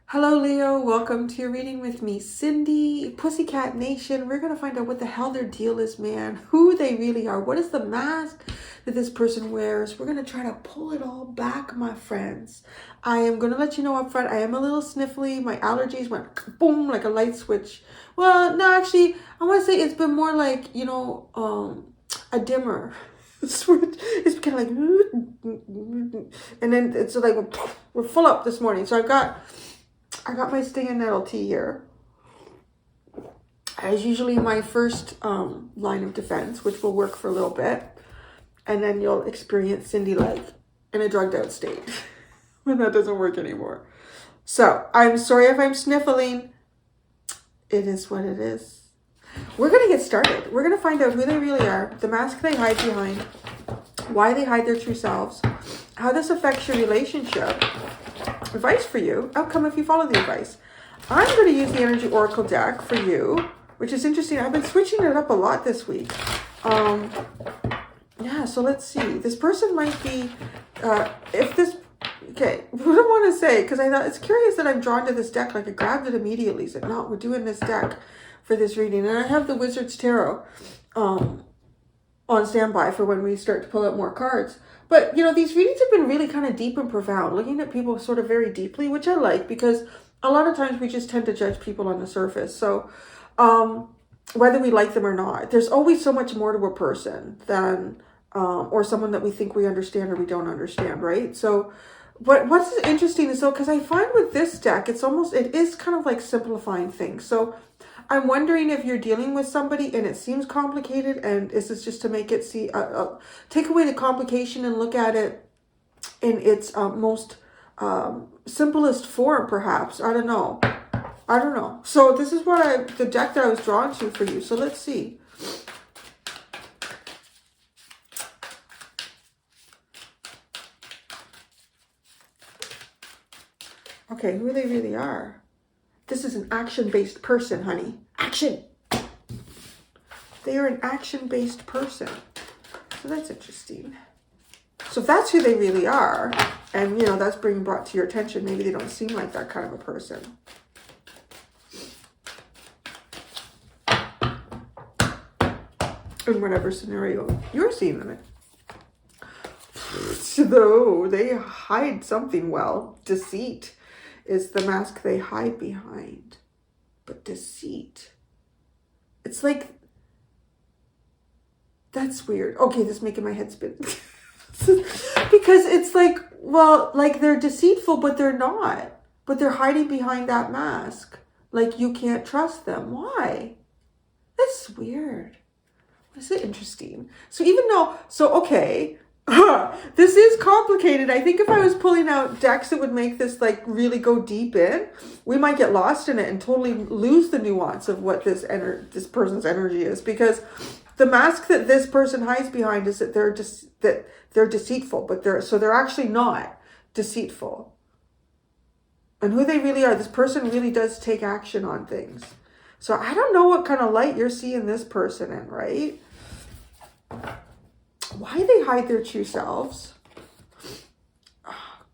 Hello, Leo. Welcome to your reading with me, Cindy. Pussycat Nation. We're going to find out what the hell their deal is, man. Who they really are. What is the mask that this person wears? We're going to try to pull it all back, my friends. I am going to let you know up front, I am a little sniffly. My allergies went boom like a light switch. Well, no, actually, I want to say it's been more like, a dimmer. It's kind of like, and then it's like, we're full up this morning. So I got my sting and nettle tea here as usually my first line of defense, which will work for a little bit. And then you'll experience Cindy like in a drugged out state when that doesn't work anymore. So I'm sorry if I'm sniffling. It is what it is. We're going to get started. We're going to find out who they really are, the mask they hide behind, why they hide their true selves, how this affects your relationship, advice for you, outcome if you follow the advice. I'm going to use the Energy Oracle deck for you, which is interesting. I've been switching it up a lot this week. Yeah, so let's see. This person might be, what I want to say, because I thought it's curious that I'm drawn to this deck, like I grabbed it immediately, said, no, we're doing this deck for this reading. And I have the Wizard's Tarot on standby for when we start to pull out more cards. But, these readings have been really kind of deep and profound, looking at people sort of very deeply, which I like, because a lot of times we just tend to judge people on the surface. So whether we like them or not, there's always so much more to a person than, or someone that we think we understand or we don't understand, right? So what's interesting is, because I find with this deck, it is kind of like simplifying things. So I'm wondering if you're dealing with somebody and it seems complicated, and is this just to make it take away the complication and look at it in its most simplest form, perhaps. I don't know. So this is the deck that I was drawn to for you. So let's see. Okay, who they really are. This is an action-based person, honey. Action! They are an action-based person. So that's interesting. So if that's who they really are, and, that's being brought to your attention, maybe they don't seem like that kind of a person. In whatever scenario you're seeing them in. Though they hide something well. Deceit is the mask they hide behind. But deceit, it's like, that's weird. Okay, this is making my head spin. Because it's like, well, like they're deceitful, but they're not. But they're hiding behind that mask. Like you can't trust them. Why? That's weird. This is interesting. Okay. This is complicated. I think if I was pulling out decks that would make this like really go deep in, we might get lost in it and totally lose the nuance of what this person's energy is, because the mask that this person hides behind is that they're deceitful, but they're actually not deceitful. And who they really are, this person really does take action on things. So I don't know what kind of light you're seeing this person in, right? Why they hide their true selves?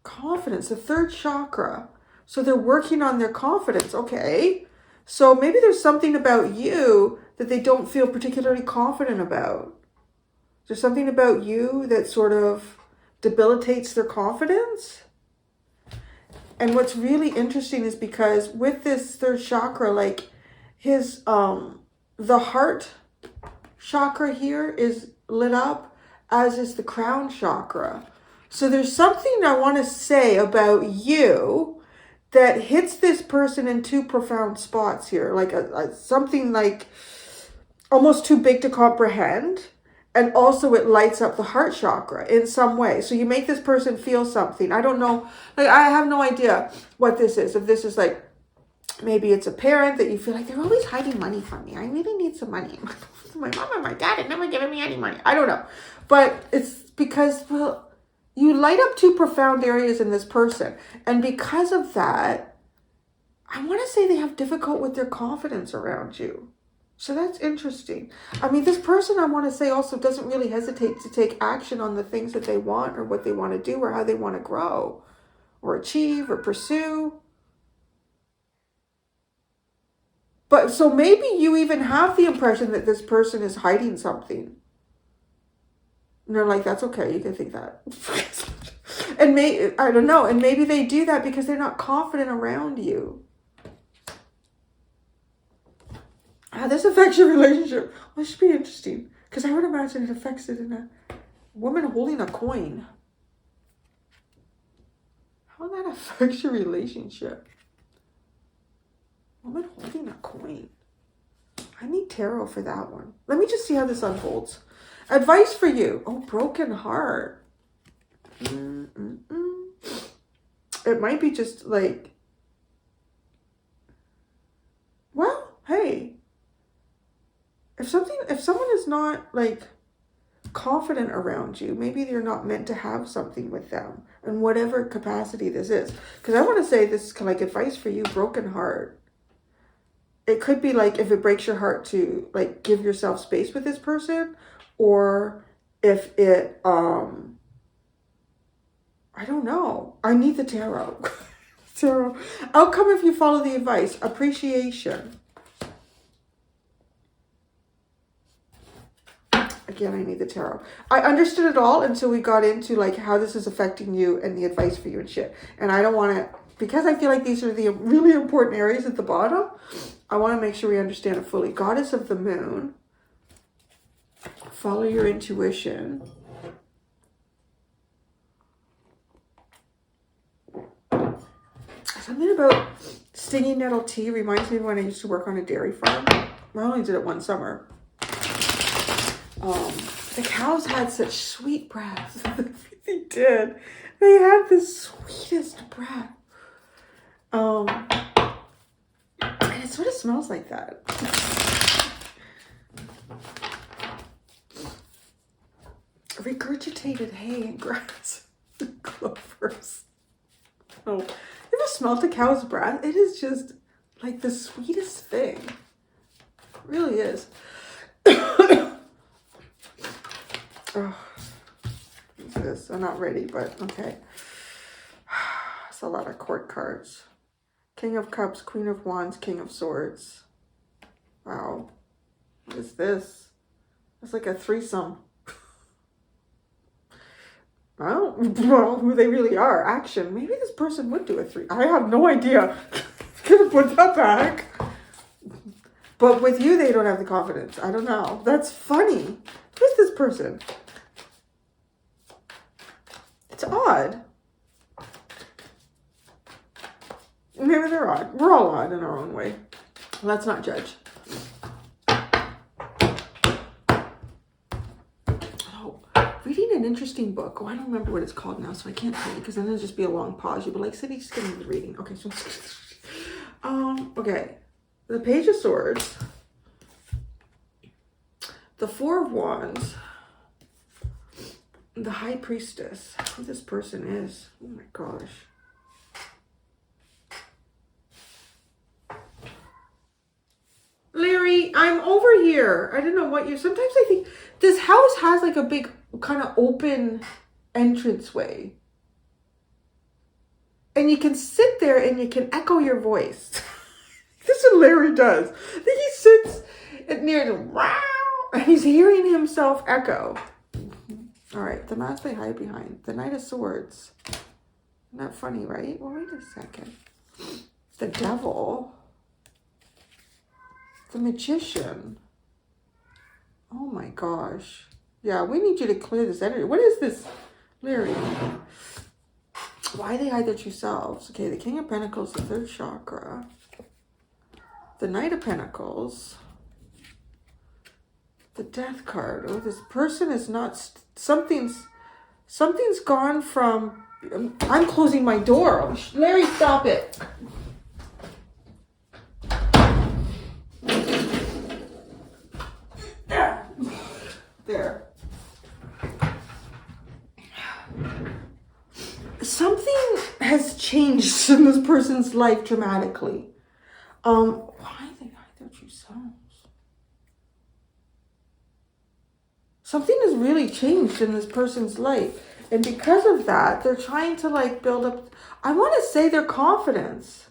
Confidence, the third chakra. So they're working on their confidence. Okay. So maybe there's something about you that they don't feel particularly confident about. There's something about you that sort of debilitates their confidence. And what's really interesting is because with this third chakra, like his, the heart chakra here is lit up, as is the crown chakra. So there's something I want to say about you that hits this person in two profound spots here. Like something like almost too big to comprehend. And also it lights up the heart chakra in some way. So you make this person feel something. I don't know. Like I have no idea what this is. If this is like, maybe it's a parent that you feel like they're always hiding money from me. I really need some money. My mom and my dad had never given me any money. I don't know. But it's because, well, you light up two profound areas in this person. And because of that, I want to say they have difficult with their confidence around you. So that's interesting. I mean, this person, I want to say, also doesn't really hesitate to take action on the things that they want or what they want to do or how they want to grow or achieve or pursue. But so maybe you even have the impression that this person is hiding something. And they're like, that's okay, you can think that. And I don't know, and maybe they do that because they're not confident around you. This affects your relationship. Well, it should be interesting. Because I would imagine it affects it in a woman holding a coin. How that affects your relationship. Woman holding a coin. I need tarot for that one. Let me just see how this unfolds. Advice for you. Oh, broken heart. It might be just like, well, hey. If someone is not like confident around you, maybe they're not meant to have something with them in whatever capacity this is. Because I want to say this is kind of like advice for you, broken heart. It could be like if it breaks your heart to like give yourself space with this person, or if it, I don't know. I need the tarot. Tarot. Outcome if you follow the advice. Appreciation. Again, I need the tarot. I understood it all until we got into like how this is affecting you and the advice for you and shit. And I don't want to, because I feel like these are the really important areas at the bottom. I want to make sure we understand it fully. Goddess of the Moon. Follow your intuition. Something about stinging nettle tea reminds me of when I used to work on a dairy farm. I only did it one summer. The cows had such sweet breath. They did. They had the sweetest breath. And it sort of smells like that. Regurgitated hay and grass. Clovers. Oh, you ever smelled a cow's breath? It is just like the sweetest thing. It really is. Oh, what's this? I'm not ready, but okay. It's a lot of court cards. King of Cups, Queen of Wands, King of Swords. Wow. What is this? It's like a threesome. I don't know who they really are. Action. Maybe this person would do a threesome. I have no idea. Could have put that back. But with you, they don't have the confidence. I don't know. That's funny. Who's this person? It's odd. Maybe they're odd. We're all odd in our own way. Let's not judge. Oh, reading an interesting book. Oh, I don't remember what it's called now, so I can't tell you because then it'll just be a long pause. You'll be like, Cindy, just get into the reading. Okay, so okay. The Page of Swords. The Four of Wands. The High Priestess. Who this person is. Oh my gosh. Larry, I'm over here. I don't know what you... Sometimes I think this house has like a big kind of open entranceway. And you can sit there and you can echo your voice. This is what Larry does. I think he sits near the wow, and he's hearing himself echo. All right, the mask they hide behind. The Knight of Swords. Isn't that funny, right? Well, wait a second. The Devil. The Magician. Oh my gosh. Yeah, we need you to clear this energy. What is this, Larry? Why they hide their true selves? Okay, the King of Pentacles, the third chakra. The Knight of Pentacles. The Death card. Oh, this person is not... Something's gone from... I'm closing my door. Larry, stop it. There. Something has changed in this person's life dramatically. Why they hide their true selves? something has really changed in this person's life. And because of that, they're trying to like build up, I want to say, their confidence.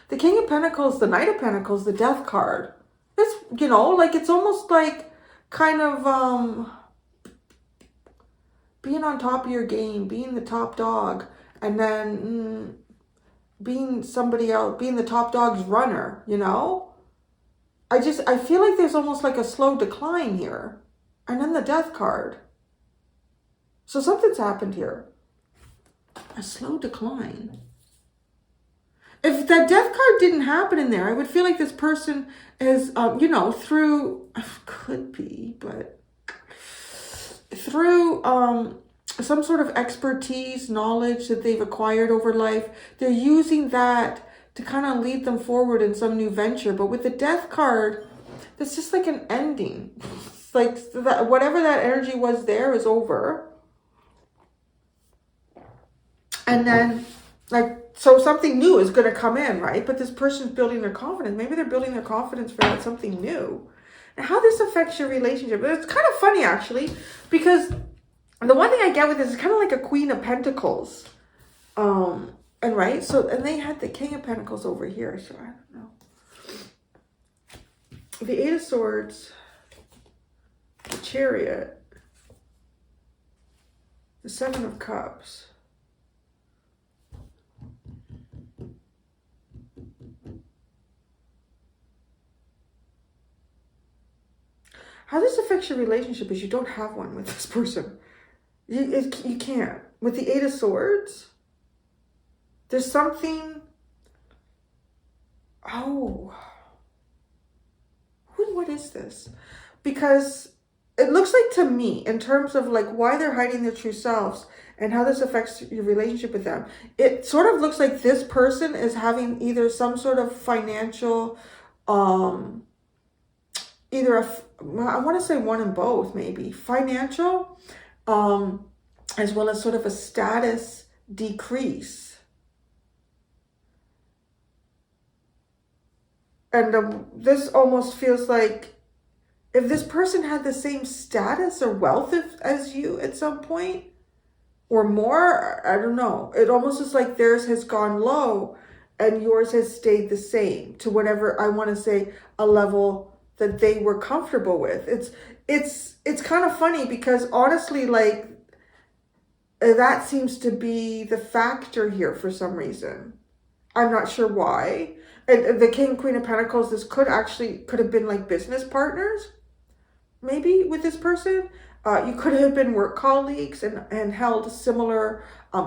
The King of Pentacles, the Knight of Pentacles, the Death card. It's, you know, like it's almost like kind of being on top of your game, being the top dog, and then being somebody else, being the top dog's runner, you know? I feel like there's almost like a slow decline here. And then the Death card. So something's happened here. A slow decline. If that Death card didn't happen in there, I would feel like this person is, you know, through, could be, but through some sort of expertise, knowledge that they've acquired over life, they're using that to kind of lead them forward in some new venture. But with the Death card, it's just like an ending. It's like that, whatever that energy was there is over. And then, like, so something new is going to come in, right? But this person's building their confidence. Maybe they're building their confidence for that something new. And how this affects your relationship. It's kind of funny, actually, because the one thing I get with this is kind of like a Queen of Pentacles. And right? So, and they had the King of Pentacles over here. So, I don't know. The Eight of Swords. The Chariot. The Seven of Cups. How this affects your relationship is you don't have one with this person. You can't. With the Eight of Swords, there's something... Oh. What is this? Because it looks like to me, in terms of like why they're hiding their true selves and how this affects your relationship with them, it sort of looks like this person is having either some sort of financial... I want to say one in both, maybe financial, as well as sort of a status decrease. And this almost feels like if this person had the same status or wealth as you at some point or more, I don't know. It almost is like theirs has gone low and yours has stayed the same to whatever, I want to say, a level that they were comfortable with. It's kind of funny because honestly, like, that seems to be the factor here for some reason. I'm not sure why. And the King, Queen of Pentacles, this could have been like business partners, maybe, with this person. You could have been work colleagues and held similar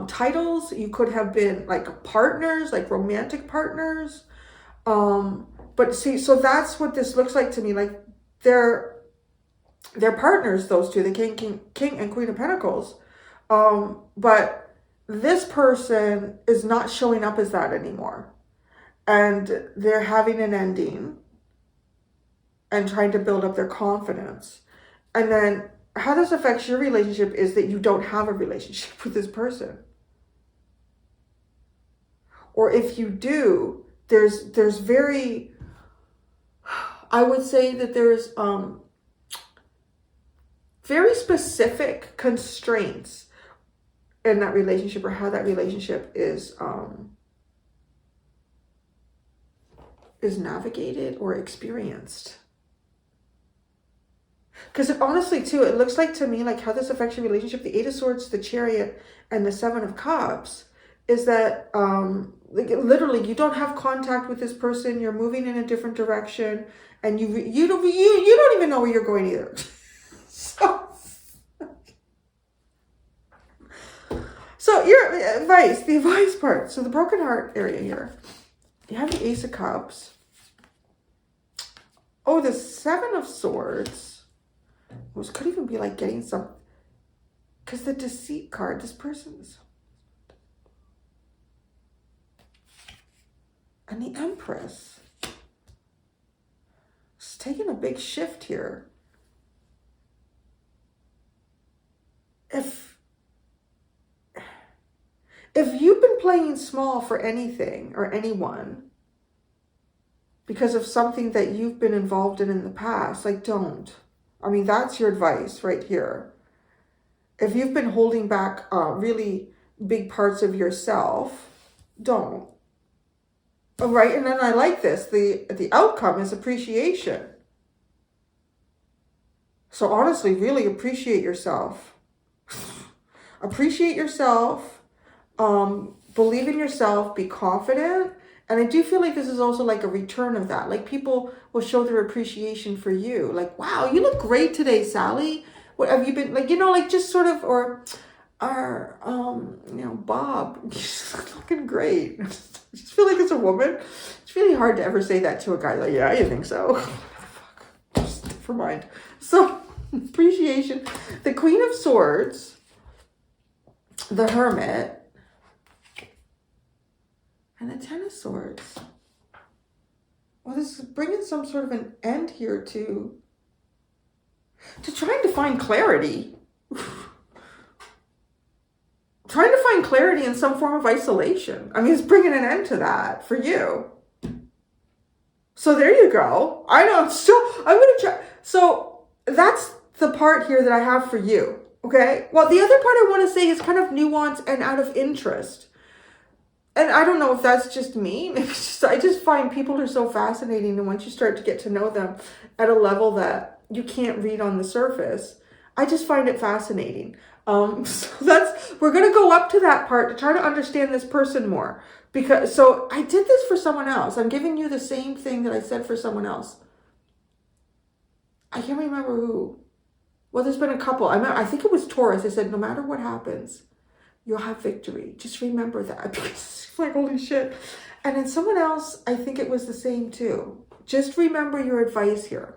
titles. You could have been like partners, like romantic partners. But see, so that's what this looks like to me. Like they're partners, those two, the King and Queen of Pentacles. But this person is not showing up as that anymore. And they're having an ending and trying to build up their confidence. And then how this affects your relationship is that you don't have a relationship with this person. Or if you do, there's very... I would say that there's very specific constraints in that relationship or how that relationship is navigated or experienced. Because honestly, too, it looks like to me like how this affects your relationship, the Eight of Swords, the Chariot, and the Seven of Cups, is that like literally you don't have contact with this person. You're moving in a different direction, and you don't even know where you're going either. So your advice, the advice part. So the broken heart area here. You have the Ace of Cups. Oh, the Seven of Swords. Which could even be like getting some... Because the Deceit card, this person's... And the Empress. It's taking a big shift here. If you've been playing small for anything or anyone because of something that you've been involved in the past, like don't. I mean, that's your advice right here. If you've been holding back really big parts of yourself, don't. All right, and then I like this. The outcome is appreciation. So honestly, really appreciate yourself. Appreciate yourself. Believe in yourself. Be confident. And I do feel like this is also like a return of that. Like people will show their appreciation for you. Like, wow, you look great today, Sally. What have you been like? You know, like just sort of, or Bob, you're looking great. I just feel like it's a woman. It's really hard to ever say that to a guy. Like, yeah, you think so? Fuck. Just never mind. So appreciation. The Queen of Swords, the Hermit, and the Ten of Swords. Well, this is bringing some sort of an end here to trying to find clarity. Trying to find clarity in some form of isolation. I mean, it's bringing an end to that for you. So there you go. I know, I'm going to try. So that's the part here that I have for you. Okay. Well, the other part I want to say is kind of nuanced and out of interest. And I don't know if that's just me. I just find people are so fascinating. And once you start to get to know them at a level that you can't read on the surface, I just find it fascinating. So we're going to go up to that part to try to understand this person more. So I did this for someone else. I'm giving you the same thing that I said for someone else. I can't remember who. Well, there's been a couple. I think it was Taurus. I said, no matter what happens, you'll have victory. Just remember that, because it's like, holy shit. And then someone else, I think it was the same too. Just remember your advice here.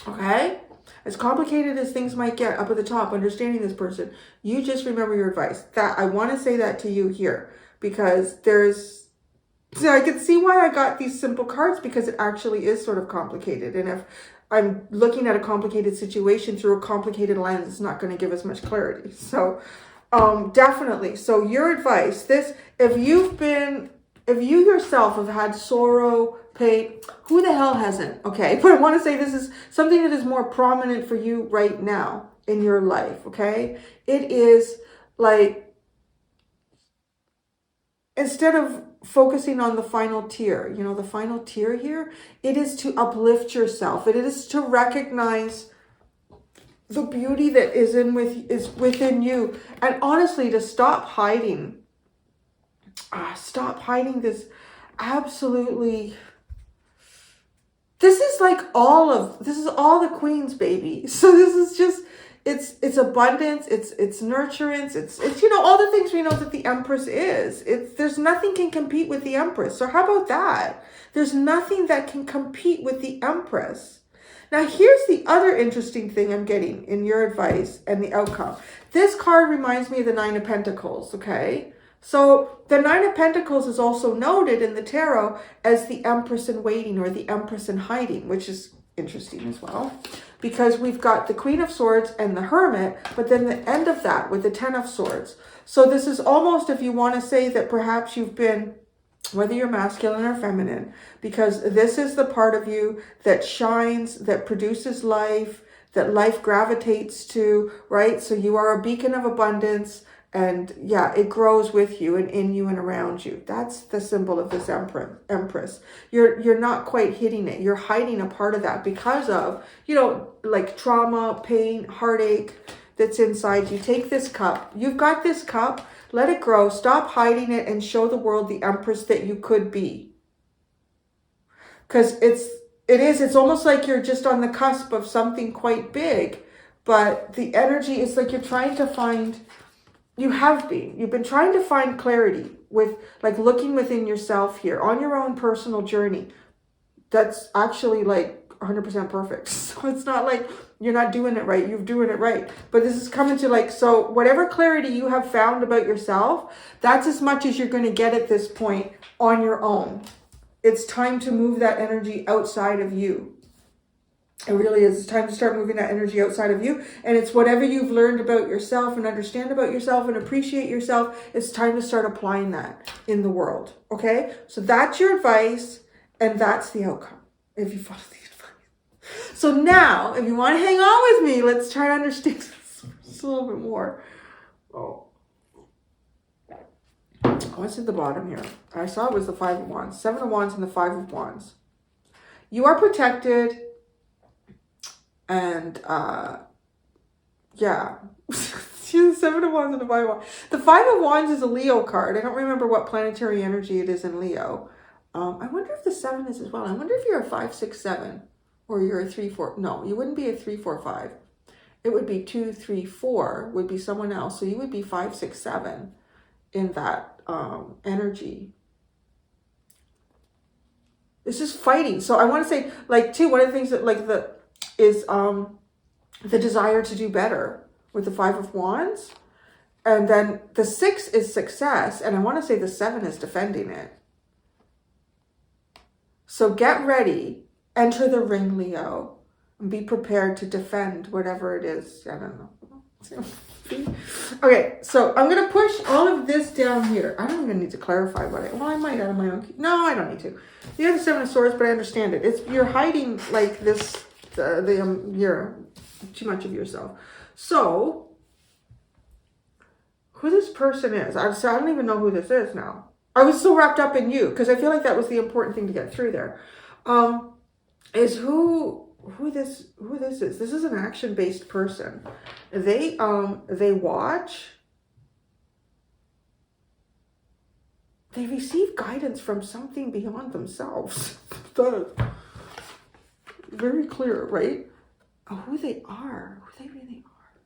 Okay? As complicated as things might get up at the top, understanding this person, you just remember your advice. That I want to say that to you here, because I can see why I got these simple cards, because it actually is sort of complicated. And if I'm looking at a complicated situation through a complicated lens, it's not going to give us much clarity. So definitely. So your advice, if you yourself have had sorrow, pain, who the hell hasn't? Okay. But I want to say this is something that is more prominent for you right now in your life. Okay. It is like, instead of focusing on the final tier, the final tier here, it is to uplift yourself. It is to recognize the beauty that is within you. And honestly, to stop hiding this absolutely, this is all the queens, baby. So this is just, it's abundance, it's nurturance, it's all the things we know that the Empress is. There's nothing can compete with the Empress. So how about that? There's nothing that can compete with the Empress. Now, here's the other interesting thing I'm getting in your advice and the outcome. This card reminds me of the Nine of Pentacles, okay? So the Nine of Pentacles is also noted in the tarot as the Empress in waiting, or the Empress in hiding, which is interesting as well, because we've got the Queen of Swords and the Hermit, but then the end of that with the Ten of Swords. So this is almost, if you want to say that perhaps you've been, whether you're masculine or feminine, because this is the part of you that shines, that produces life, that life gravitates to, right? So you are a beacon of abundance, and yeah, it grows with you and in you and around you. That's the symbol of this Empress. You're not quite hitting it. You're hiding a part of that because of, like trauma, pain, heartache that's inside you. Take this cup. You've got this cup. Let it grow. Stop hiding it and show the world the Empress that you could be. Because it's almost like you're just on the cusp of something quite big, but the energy is like you're trying to find, you've been trying to find clarity with like looking within yourself here on your own personal journey. That's actually like 100% perfect. So it's not like you're not doing it right. You're doing it right. But this is coming to like, so whatever clarity you have found about yourself, that's as much as you're going to get at this point on your own. It's time to move that energy outside of you. It really is. It's time to start moving that energy outside of you. And it's whatever you've learned about yourself and understand about yourself and appreciate yourself. It's time to start applying that in the world. Okay? So that's your advice. And that's the outcome. If you follow the advice. So now, if you want to hang on with me, let's try to understand this just a little bit more. Oh, what's at the bottom here? I saw it was the Five of Wands. Seven of Wands and the Five of Wands. You are protected, and yeah. See the Seven of Wands and the Five of Wands. The Five of Wands is a Leo card. I don't remember what planetary energy it is in Leo. I wonder if the seven is as well. I wonder if you're a 5, 6, 7, or you're a 3, 4. No, you wouldn't be a 3, 4, 5. It would be 2, 3, 4 would be someone else. So you would be 5, 6, 7 in that energy. This is fighting. So I want to say, like, too, one of the things that, like, the desire to do better with the Five of Wands. And then the 6 is success. And I want to say the 7 is defending it. So get ready, enter the ring, Leo, and be prepared to defend whatever it is. I don't know. Okay, so I'm going to push all of this down here. I don't even need to clarify what well, I might out of my own. No, I don't need to. You have the Seven of Swords, but I understand it. You're hiding like this, you're too much of yourself. So, who this person is, I don't even know who this is now. I was so wrapped up in you because I feel like that was the important thing to get through there. Is who this is. This is an action-based person. They watch. They receive guidance from something beyond themselves. That's very clear, right? Who they are, who they really are.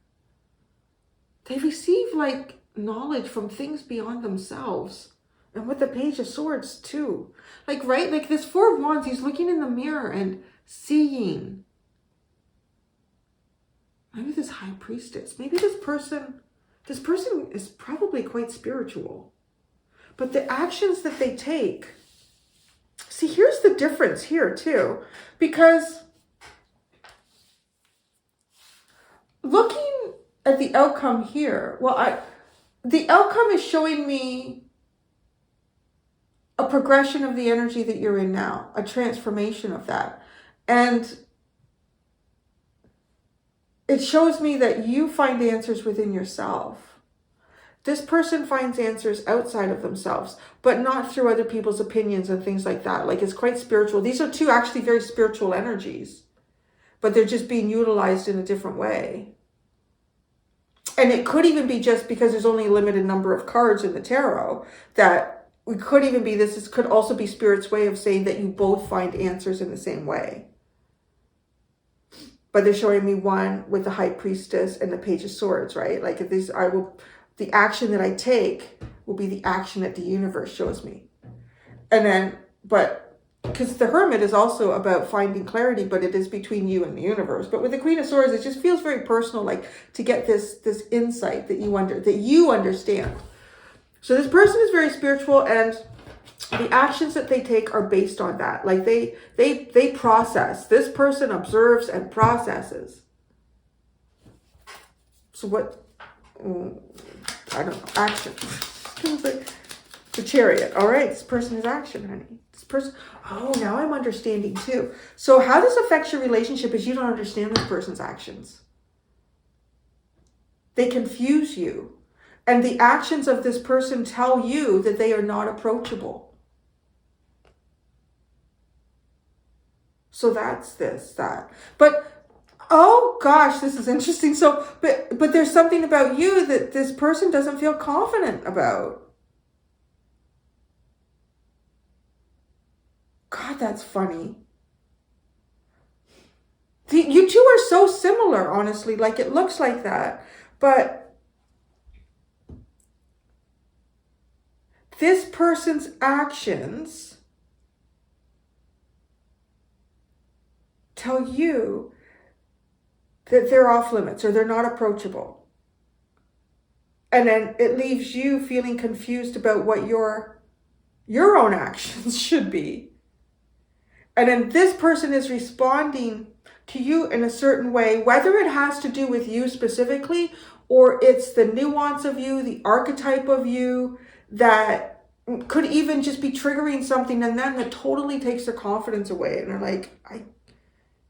They receive like knowledge from things beyond themselves. And with the Page of Swords too. Like, right? Like this Four of Wands, he's looking in the mirror and seeing. Maybe this High Priestess. Maybe this person is probably quite spiritual. But the actions that they take. See, here's the difference here too. Because looking at the outcome here, the outcome is showing me a progression of the energy that you're in now, a transformation of that. And it shows me that you find answers within yourself. This person finds answers outside of themselves, but not through other people's opinions and things like that. Like, it's quite spiritual. These are two actually very spiritual energies, but they're just being utilized in a different way. And it could even be just because there's only a limited number of cards in the tarot that we could even be, this could also be Spirit's way of saying that you both find answers in the same way. But they're showing me one with the High Priestess and the Page of Swords, right? Like if these, the action that I take will be the action that the universe shows me. And then, but because the Hermit is also about finding clarity, but it is between you and the universe. But with the Queen of Swords, it just feels very personal, like to get this insight that you understand. So this person is very spiritual, and the actions that they take are based on that. Like they process. This person observes and processes. So what? I don't know. Action. The Chariot. All right. This person is action, honey. This person. Oh, now I'm understanding too. So how this affects your relationship is you don't understand this person's actions. They confuse you. And the actions of this person tell you that they are not approachable. So that's that. But, oh gosh, this is interesting. So, but there's something about you that this person doesn't feel confident about. God, that's funny. You two are so similar, honestly. Like, it looks like that. But this person's actions tell you that they're off limits or they're not approachable. And then it leaves you feeling confused about what your own actions should be. And then this person is responding to you in a certain way, whether it has to do with you specifically, or it's the nuance of you, the archetype of you, that could even just be triggering something, and then that totally takes their confidence away. And they're like,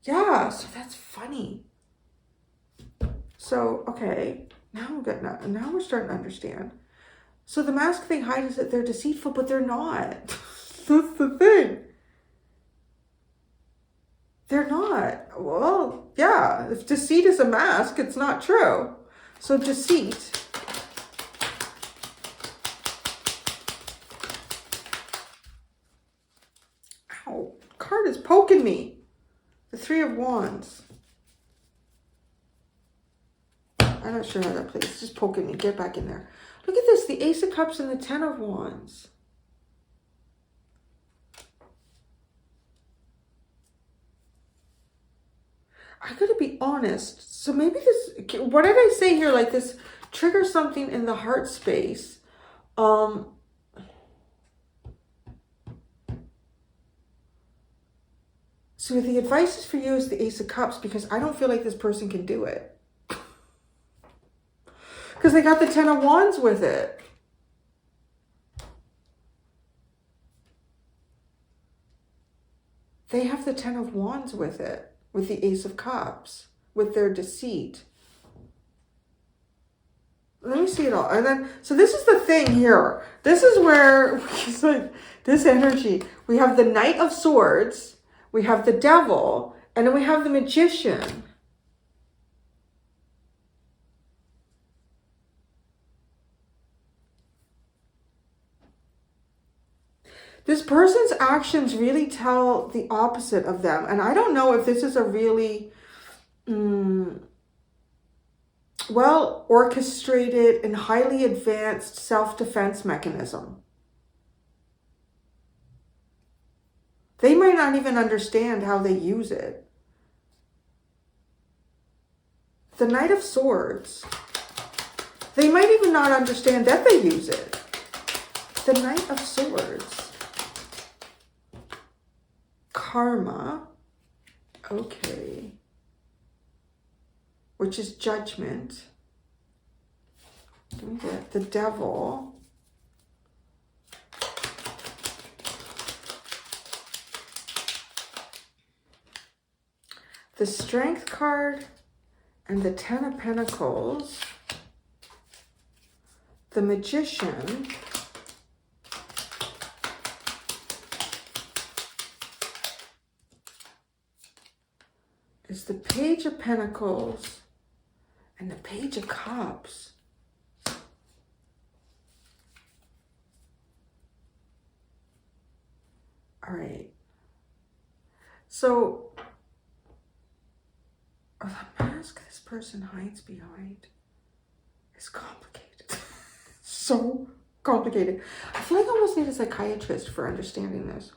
Yeah, so that's funny. So, okay, now we're starting to understand. So the mask they hide is that they're deceitful, but they're not. That's the thing. They're not. Well, yeah, if deceit is a mask, it's not true. So deceit. Ow, card is poking me. The Three of Wands. I'm not sure how that plays. It's just poking me. Get back in there. Look at this. The Ace of Cups and the Ten of Wands. I gotta be honest. So maybe this, what did I say here? Like this triggers something in the heart space. So the advice is for you is the Ace of Cups, because I don't feel like this person can do it. Because they got the Ten of Wands with it. They have the Ten of Wands with it. With the Ace of Cups. With their deceit. Let me see it all. And then, so this is the thing here. This is where, it's like, this energy. We have the Knight of Swords. We have the Devil. And then we have the Magician. This person's actions really tell the opposite of them. And I don't know if this is a really well orchestrated and highly advanced self-defense mechanism. They might not even understand how they use it. The Knight of Swords. They might even not understand that they use it. The Knight of Swords. Karma, okay, which is judgment. The Devil, the Strength card, and the Ten of Pentacles, the Magician, is the Page of Pentacles and the Page of Cups. All right. So, the mask this person hides behind is complicated. So complicated. I feel like I almost need a psychiatrist for understanding this.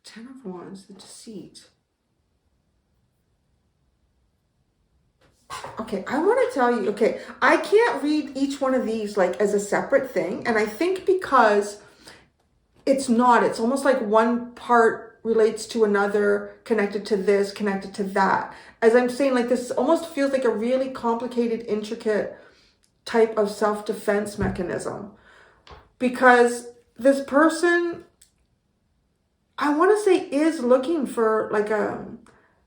Ten of Wands, the deceit. Okay, I want to tell you, okay, I can't read each one of these like as a separate thing. And I think because it's not, it's almost like one part relates to another, connected to this, connected to that. As I'm saying, like this almost feels like a really complicated, intricate type of self-defense mechanism. Because this person, I want to say, is looking for like a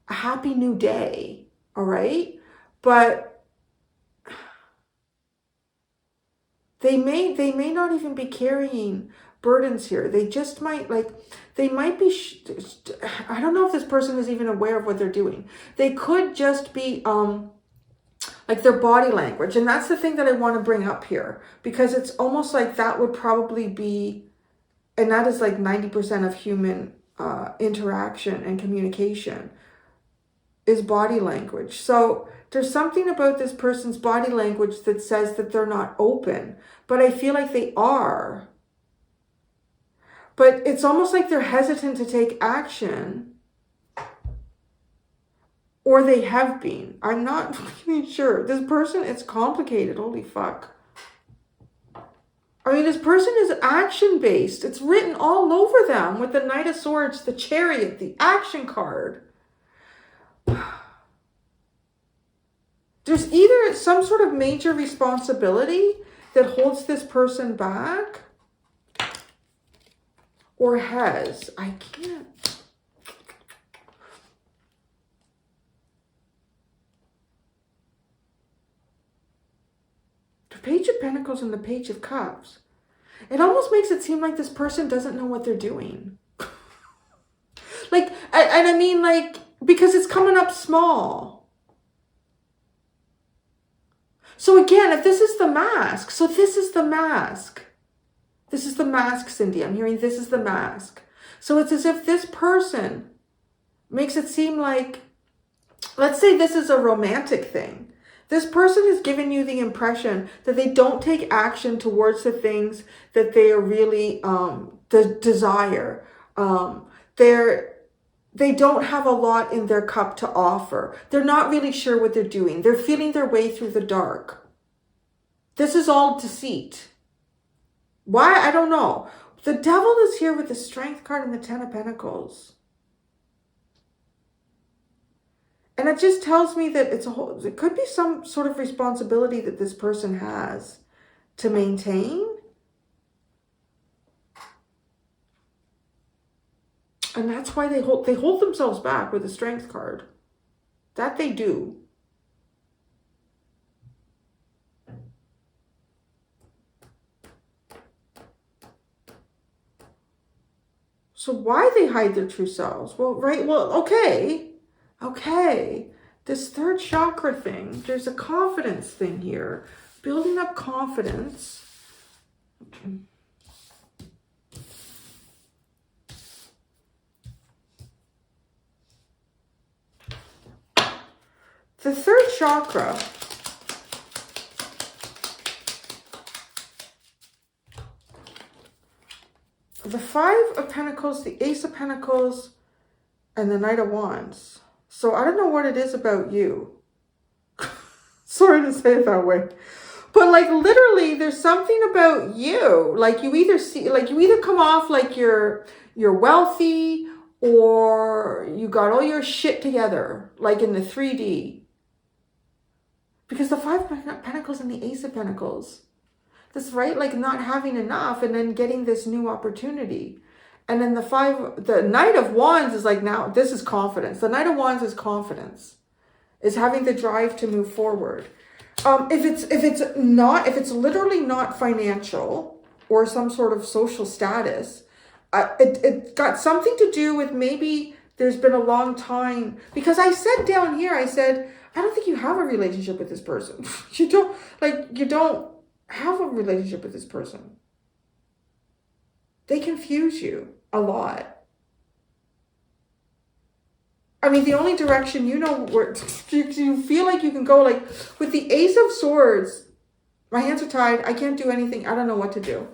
happy new day, all right? But they may not even be carrying burdens here. They just might, like, they might be, I don't know if this person is even aware of what they're doing. They could just be, like their body language. And that's the thing that I want to bring up here, because it's almost like that would probably be, and that is like 90% of human interaction and communication is body language. So there's something about this person's body language that says that they're not open, but I feel like they are. But it's almost like they're hesitant to take action, or they have been. I'm not really sure. This person, it's complicated. Holy fuck. I mean, this person is action-based. It's written all over them with the Knight of Swords, the Chariot, the action card. There's either some sort of major responsibility that holds this person back, or has. I can't. The Page of Pentacles and the Page of Cups. It almost makes it seem like this person doesn't know what they're doing. Like, and I mean, like, because it's coming up small. So again, if this is the mask, so this is the mask. This is the mask, Cindy. I'm hearing this is the mask. So it's as if this person makes it seem like, let's say this is a romantic thing. This person has given you the impression that they don't take action towards the things that they are really desire. They don't have a lot in their cup to offer. They're not really sure what they're doing. They're feeling their way through the dark. This is all deceit. Why? I don't know. The Devil is here with the Strength card and the Ten of Pentacles. And it just tells me that it could be some sort of responsibility that this person has to maintain. And that's why they hold themselves back with the Strength card. That they do. So why they hide their true selves? Well, right, well, okay. This third chakra thing, there's a confidence thing here. Building up confidence. Okay. The third chakra, the Five of Pentacles, the Ace of Pentacles, and the Knight of Wands. So I don't know what it is about you. Sorry to say it that way. But like literally there's something about you. Like you either come off like you're wealthy, or you got all your shit together, like in the 3D. Because the Five of Pentacles and the Ace of Pentacles. That's right, like not having enough and then getting this new opportunity. And then the Knight of Wands is like, now this is confidence. The Knight of Wands is confidence. Is having the drive to move forward. If it's literally not financial or some sort of social status, it got something to do with maybe there's been a long time. Because I said down here, I said, I don't think you have a relationship with this person. You don't have a relationship with this person. They confuse you a lot. I mean, the only direction where you feel like you can go, like with the Ace of Swords, my hands are tied. I can't do anything. I don't know what to do.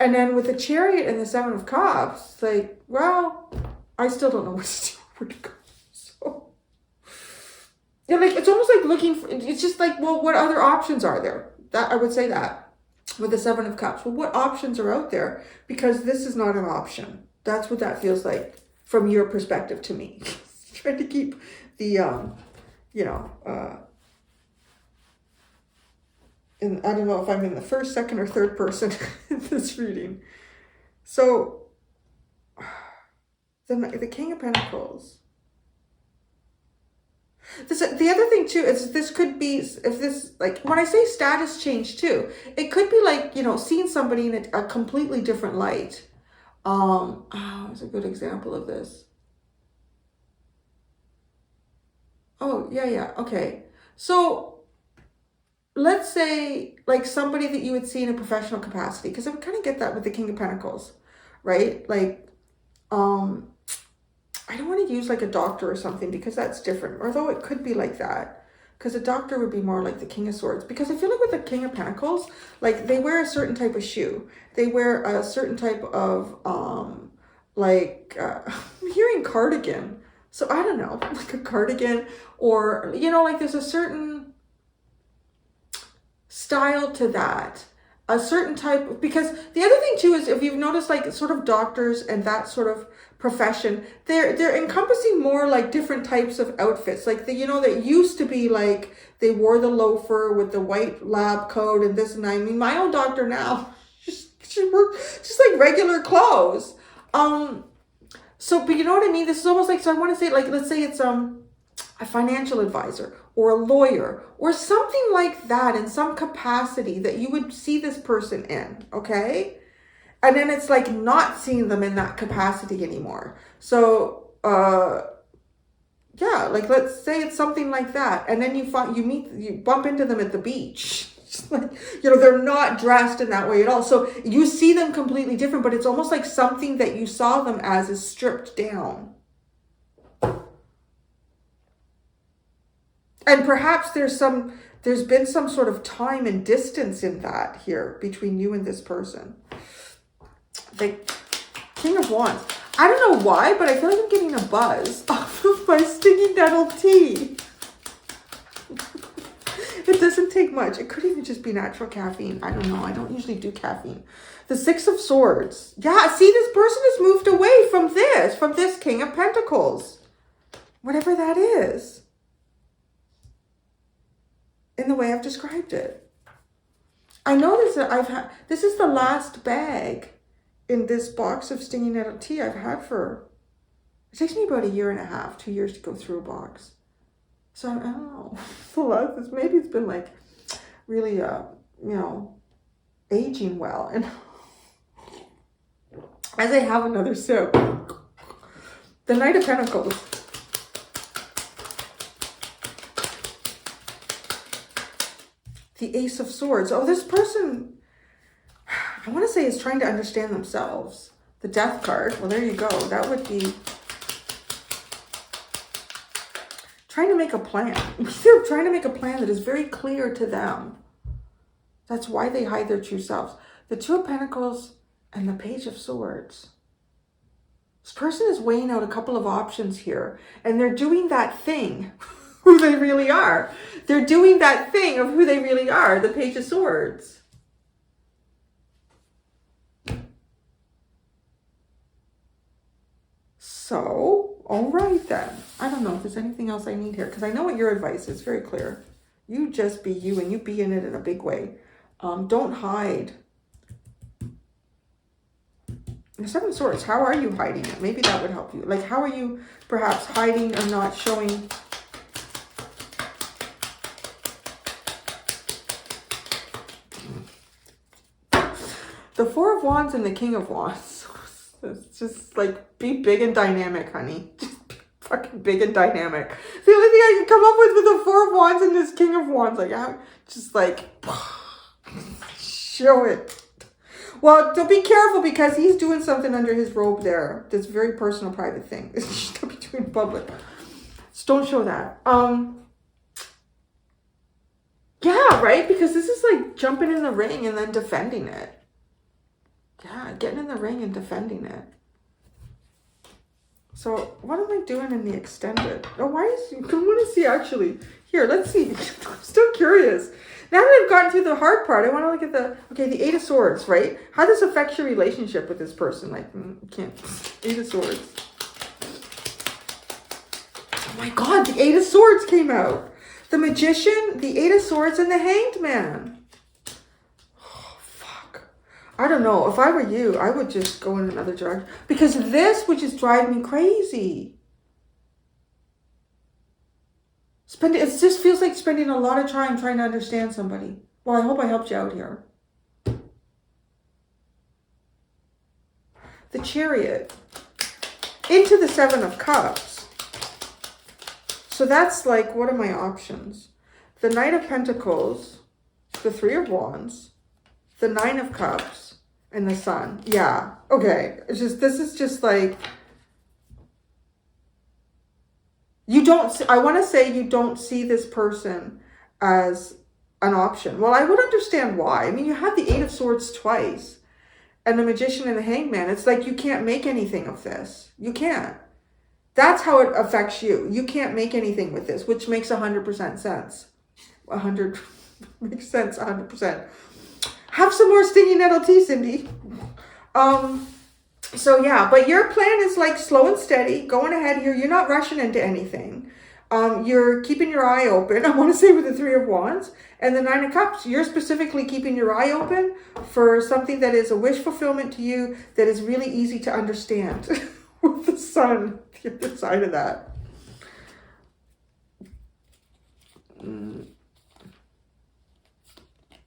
And then with the Chariot and the Seven of Cups, it's like, well, I still don't know what to do, where to go. So, yeah, like it's almost like looking for. It's just like, well, what other options are there? That I would say that with the Seven of Cups. Well, what options are out there? Because this is not an option. That's what that feels like from your perspective to me. Trying to keep the, and I don't know if I'm in the first, second, or third person in this reading. So, the King of Pentacles. The other thing too is this could be, if this, like when I say status change too, it could be like, seeing somebody in a completely different light. It's a good example of this. Oh, yeah. Okay. So let's say like somebody that you would see in a professional capacity, because I would kind of get that with the King of Pentacles, right? Like, I don't want to use like a doctor or something because that's different. Although it could be like that, because a doctor would be more like the King of Swords. Because I feel like with the King of Pentacles, like they wear a certain type of shoe. They wear a certain type of, I'm hearing cardigan. So I don't know, like a cardigan, or, like there's a certain style to that. a certain type, because the other thing too is, if you've noticed, like sort of doctors and that sort of profession, they're encompassing more like different types of outfits. Like the, you know, that used to be like they wore the loafer with the white lab coat and this and that. I mean, my own doctor now, she works just like regular clothes. So, but you know what I mean? This is almost like, so I want to say, like, let's say it's a financial advisor or a lawyer or something like that in some capacity that you would see this person in, okay? And then it's like not seeing them in that capacity anymore. So, yeah, like let's say it's something like that. And then you bump into them at the beach. Like, you know, they're not dressed in that way at all. So you see them completely different, but it's almost like something that you saw them as is stripped down. And perhaps there's been some sort of time and distance in that here between you and this person. The King of Wands. I don't know why, but I feel like I'm getting a buzz off of my stinging nettle tea. It doesn't take much. It could even just be natural caffeine. I don't know. I don't usually do caffeine. The Six of Swords. Yeah, see, this person has moved away from this King of Pentacles. Whatever that is. In the way I've described it. I know this is the last bag in this box of stinging nettle tea I've had it takes me about 1.5 years, 2 years to go through a box. So I don't know. Maybe it's been like really, aging well. And as I have another sip, the Knight of Pentacles. The Ace of Swords. Oh, this person, I want to say, is trying to understand themselves. The Death card. Well, there you go. That would be trying to make a plan. They're trying to make a plan that is very clear to them. That's why they hide their true selves. The Two of Pentacles and the Page of Swords. This person is weighing out a couple of options here, and they're doing that thing, who they really are. They're doing that thing of who they really are, the Page of Swords. So, all right then. I don't know if there's anything else I need here, because I know what your advice is. Very clear. You just be you, and you be in it in a big way. Don't hide. The Seven of Swords. How are you hiding it? Maybe that would help you. Like, how are you perhaps hiding or not showing? The Four of Wands and the King of Wands. It's just like, be big and dynamic, honey. Just be fucking big and dynamic. The only thing I can come up with the Four of Wands and this King of Wands, like, just like, show it. Well, so be careful, because he's doing something under his robe there. This very personal, private thing. This is just between public. So don't show that. Yeah, right? Because this is like jumping in the ring and then defending it. Yeah, getting in the ring and defending it. So what am I doing in the extended? Oh, why is, I want to see actually. Here, let's see. I'm still curious. Now that I've gotten through the hard part, I want to look at the Eight of Swords, right? How this affects your relationship with this person. Like, can't. Eight of Swords. Oh my God, the Eight of Swords came out. The Magician, the Eight of Swords, and the Hanged Man. I don't know. If I were you, I would just go in another direction. Because this would just drive me crazy. It just feels like spending a lot of time trying to understand somebody. Well, I hope I helped you out here. The Chariot. Into the Seven of Cups. So that's like, what are my options? The Knight of Pentacles. The Three of Wands. The Nine of Cups and the Sun. Yeah. Okay. It's just, this is just like, I want to say you don't see this person as an option. Well, I would understand why. I mean, you have the Eight of Swords twice and the Magician and the Hanged Man. It's like, you can't make anything of this. You can't. That's how it affects you. You can't make anything with this, which makes 100% sense. Makes sense 100%. Have some more stinging nettle tea, Cindy. So yeah, but your plan is like slow and steady, going ahead here. You're not rushing into anything. You're keeping your eye open. I want to say with the Three of Wands and the Nine of Cups, you're specifically keeping your eye open for something that is a wish fulfillment to you that is really easy to understand. With the Sun, the other side of that.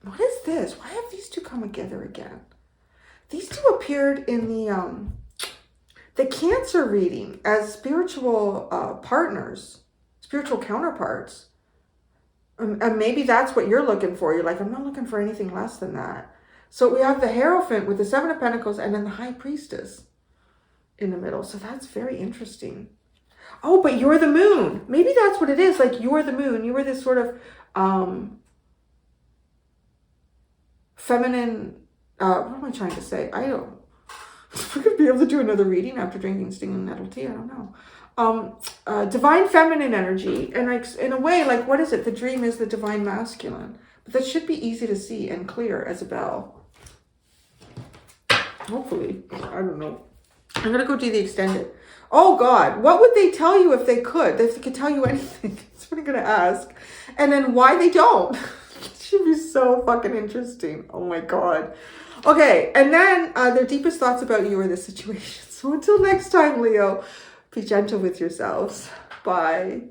What is this? Why have these two come together again? These two appeared in the Cancer reading as spiritual partners, spiritual counterparts. And maybe that's what you're looking for. You're like, I'm not looking for anything less than that. So we have the Hierophant with the Seven of Pentacles and then the High Priestess in the middle. So that's very interesting. Oh, but you're the moon. Maybe that's what it is. Like you're the moon. You were this sort of feminine, what am I trying to say? I don't, we're going to be able to do another reading after drinking stinging nettle tea. I don't know. Divine feminine energy. And like, in a way, like, what is it? The dream is the divine masculine. But that should be easy to see and clear as a bell. Hopefully. I don't know. I'm going to go do the extended. Oh, God. What would they tell you if they could? If they could tell you anything. That's what I'm going to ask. And then why they don't. It should be so fucking interesting. Oh, my God. Okay. And then their deepest thoughts about you or the situation. So until next time, Leo, be gentle with yourselves. Bye.